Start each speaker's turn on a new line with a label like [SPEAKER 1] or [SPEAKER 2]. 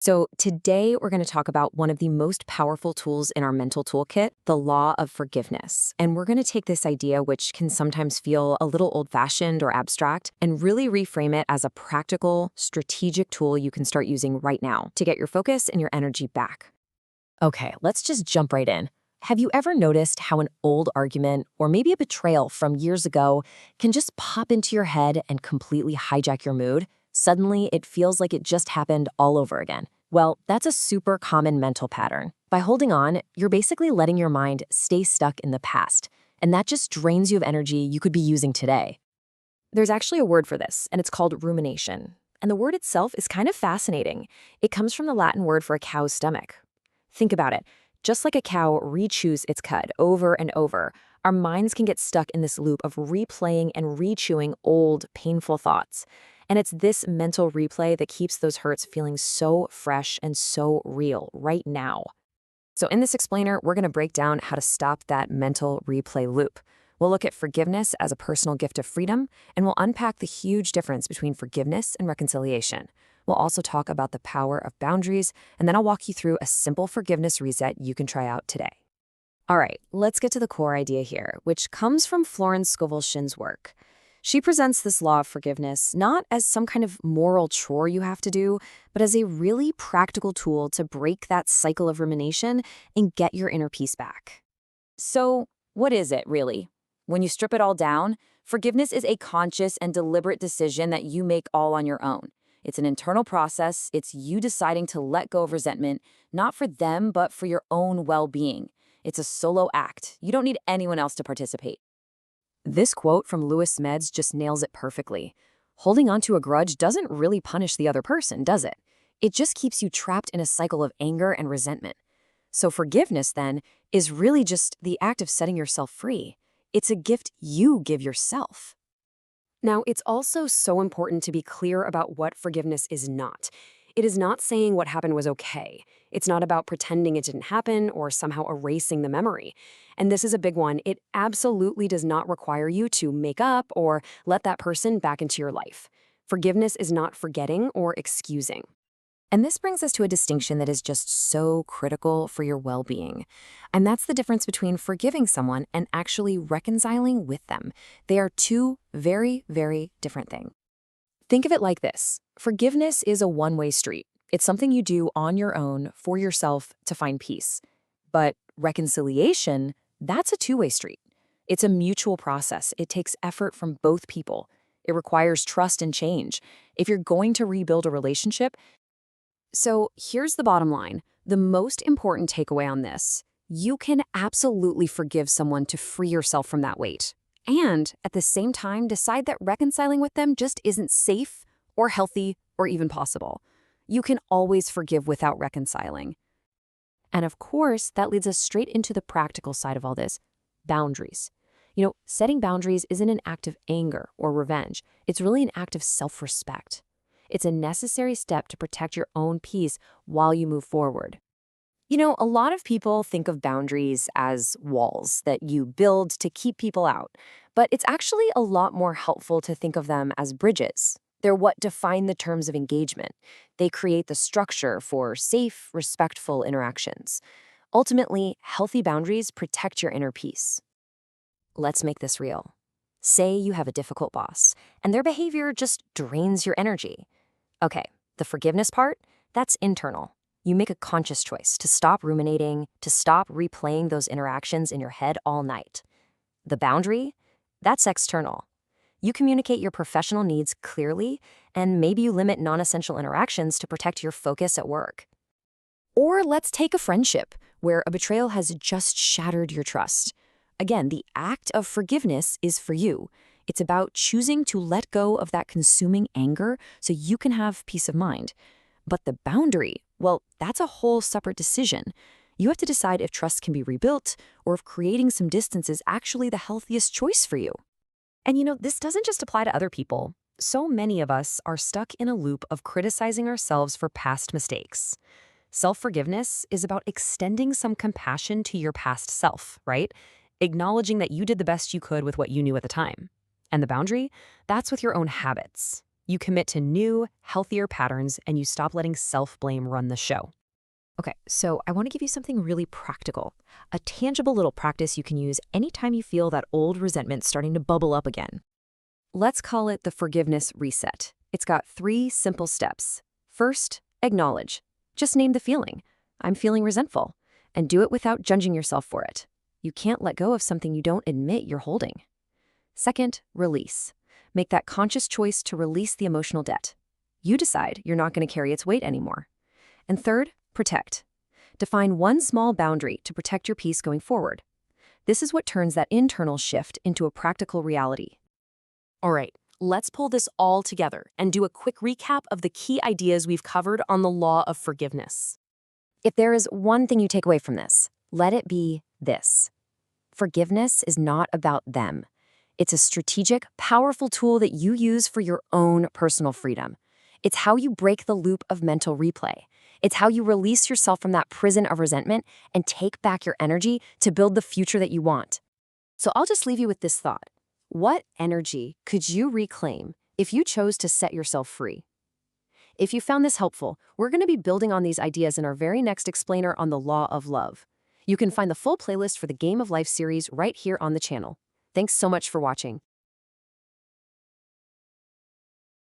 [SPEAKER 1] So, today we're going to talk about one of the most powerful tools in our mental toolkit, the law of forgiveness. And we're going to take this idea, which can sometimes feel a little old fashioned or abstract, and really reframe it as a practical, strategic tool you can start using right now to get your focus and your energy back. Okay, let's just jump right in. Have you ever noticed how an old argument or maybe a betrayal from years ago can just pop into your head and completely hijack your mood? Suddenly, it feels like it just happened all over again. Well, that's a super common mental pattern. By holding on, you're basically letting your mind stay stuck in the past, and that just drains you of energy you could be using today. There's actually a word for this, and it's called rumination. And the word itself is kind of fascinating. It comes from the Latin word for a cow's stomach. Think about it. Just like a cow re-chews its cud over and over, our minds can get stuck in this loop of replaying and re-chewing old, painful thoughts. And it's this mental replay that keeps those hurts feeling so fresh and so real right now. So in this explainer, we're going to break down how to stop that mental replay loop. We'll look at forgiveness as a personal gift of freedom, and we'll unpack the huge difference between forgiveness and reconciliation. We'll also talk about the power of boundaries, and then I'll walk you through a simple forgiveness reset you can try out today. All right, let's get to the core idea here, which comes from Florence Scovel Shinn's work. She presents this law of forgiveness not as some kind of moral chore you have to do, but as a really practical tool to break that cycle of rumination and get your inner peace back. So, what is it, really? When you strip it all down, forgiveness is a conscious and deliberate decision that you make all on your own. It's an internal process. It's you deciding to let go of resentment, not for them, but for your own well-being. It's a solo act. You don't need anyone else to participate. This quote from Lewis Meds just nails it perfectly. Holding on to a grudge doesn't really punish the other person, does it? It just keeps you trapped in a cycle of anger and resentment. So forgiveness, then, is really just the act of setting yourself free. It's a gift you give yourself. Now, it's also so important to be clear about what forgiveness is not. It is not saying what happened was okay. It's not about pretending it didn't happen or somehow erasing the memory. And this is a big one. It absolutely does not require you to make up or let that person back into your life. Forgiveness is not forgetting or excusing. And this brings us to a distinction that is just so critical for your well-being. And that's the difference between forgiving someone and actually reconciling with them. They are two very, very different things. Think of it like this. Forgiveness is a one-way street. It's something you do on your own for yourself to find peace. But reconciliation, that's a two-way street. It's a mutual process. It takes effort from both people. It requires trust and change. If you're going to rebuild a relationship, so here's the bottom line. The most important takeaway on this: you can absolutely forgive someone to free yourself from that weight. And at the same time, decide that reconciling with them just isn't safe or healthy or even possible. You can always forgive without reconciling. And of course, that leads us straight into the practical side of all this: boundaries. Setting boundaries isn't an act of anger or revenge. It's really an act of self-respect. It's a necessary step to protect your own peace while you move forward. A lot of people think of boundaries as walls that you build to keep people out, but it's actually a lot more helpful to think of them as bridges. They're what define the terms of engagement. They create the structure for safe, respectful interactions. Ultimately, healthy boundaries protect your inner peace. Let's make this real. Say you have a difficult boss, and their behavior just drains your energy. Okay, the forgiveness part, that's internal. You make a conscious choice to stop ruminating, to stop replaying those interactions in your head all night. The boundary, that's external. You communicate your professional needs clearly, and maybe you limit non-essential interactions to protect your focus at work. Or let's take a friendship where a betrayal has just shattered your trust. Again, the act of forgiveness is for you. It's about choosing to let go of that consuming anger so you can have peace of mind. But the boundary, well, that's a whole separate decision. You have to decide if trust can be rebuilt or if creating some distance is actually the healthiest choice for you. And this doesn't just apply to other people. So many of us are stuck in a loop of criticizing ourselves for past mistakes. Self-forgiveness is about extending some compassion to your past self, right? Acknowledging that you did the best you could with what you knew at the time. And the boundary, that's with your own habits.
[SPEAKER 2] You commit to new, healthier patterns, and you stop letting self-blame run the show.
[SPEAKER 1] Okay, so I want to give you something really practical, a tangible little practice you can use anytime you feel that old resentment starting to bubble up again. Let's call it the forgiveness reset. It's got 3 simple steps. First, acknowledge. Just name the feeling. I'm feeling resentful. And do it without judging yourself for it. You can't let go of something you don't admit you're holding. Second, release. Make that conscious choice to release the emotional debt. You decide you're not going to carry its weight anymore. And third, protect. Define one small boundary to protect your peace going forward. This is what turns that internal shift into a practical reality.
[SPEAKER 2] All right, let's pull this all together and do a quick recap of the key ideas we've covered on the law of forgiveness.
[SPEAKER 1] If there is one thing you take away from this, let it be this. Forgiveness is not about them. It's a strategic, powerful tool that you use for your own personal freedom. It's how you break the loop of mental replay. It's how you release yourself from that prison of resentment and take back your energy to build the future that you want. So I'll just leave you with this thought. What energy could you reclaim if you chose to set yourself free? If you found this helpful, we're going to be building on these ideas in our very next explainer on the law of love. You can find the full playlist for the Game of Life series right here on the channel. Thanks so much for watching.